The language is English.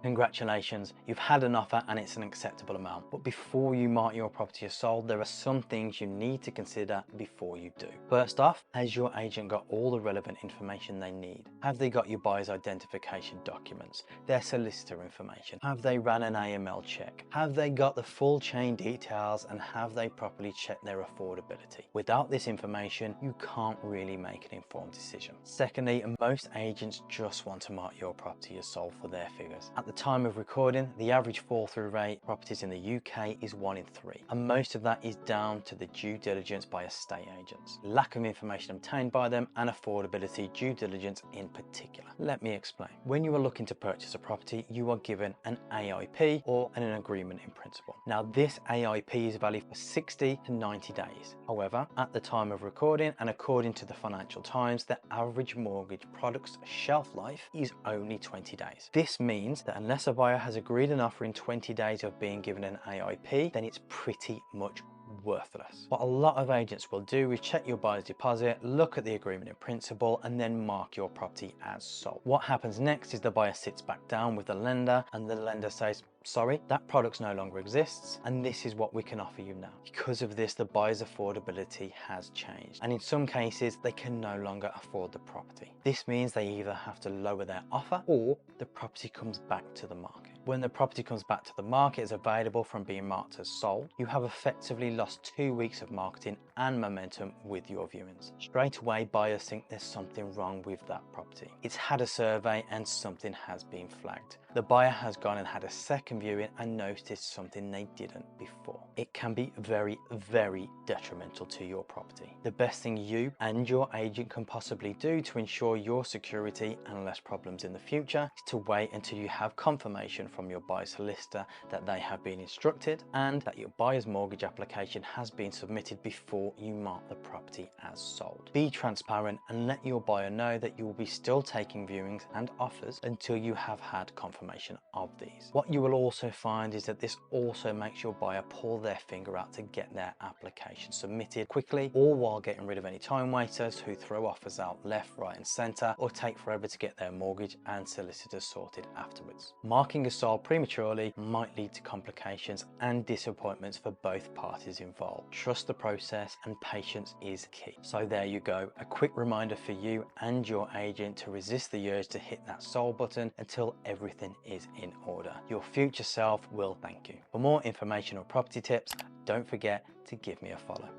Congratulations, you've had an offer and it's an acceptable amount. But before you mark your property as sold, there are some things you need to consider before you do. First off, has your agent got all the relevant information they need? Have they got your buyer's identification documents, their solicitor information? Have they ran an AML check? Have they got the full chain details, and have they properly checked their affordability? Without this information, you can't really make an informed decision. Secondly, most agents just want to mark your property as sold for their figures. At the time of recording, the average fall through rate properties in the UK is 1 in 3, and most of that is down to the due diligence by estate agents, lack of information obtained by them, and affordability due diligence in particular. Let me explain. When you are looking to purchase a property, you are given an AIP, or an agreement in principle. Now, this AIP is valid for 60 to 90 days. However, at the time of recording, and according to the Financial Times, the average mortgage product's shelf life is only 20 days. This means that unless a buyer has agreed an offer in 20 days of being given an AIP, then it's pretty much worthless. What a lot of agents will do is check your buyer's deposit, look at the agreement in principle, and then mark your property as sold. What happens next is the buyer sits back down with the lender, and the lender says, sorry, that product no longer exists, and this is what we can offer you now. Because of this, the buyer's affordability has changed, and in some cases they can no longer afford the property. This means they either have to lower their offer, or the property comes back to the market. When the property comes back to the market is available from being marked as sold, you have effectively lost 2 weeks of marketing and momentum with your viewings. Straight away, buyers think there's something wrong with that property. It's had a survey and something has been flagged. The buyer has gone and had a second viewing and noticed something they didn't before. It can be very, very detrimental to your property. The best thing you and your agent can possibly do to ensure your security and less problems in the future is to wait until you have confirmation from your buyer's solicitor that they have been instructed and that your buyer's mortgage application has been submitted before you mark the property as sold. Be transparent and let your buyer know that you will be still taking viewings and offers until you have had confirmation of these. What you will also find is that this also makes your buyer pull their finger out to get their application submitted quickly, all while getting rid of any time wasters who throw offers out left, right and centre, or take forever to get their mortgage and solicitors sorted afterwards. Marking a sold prematurely might lead to complications and disappointments for both parties involved. Trust the process and patience is key. So there you go, a quick reminder for you and your agent to resist the urge to hit that sold button until everything is in order. Your future self will thank you. For more information or property tips, don't forget to give me a follow.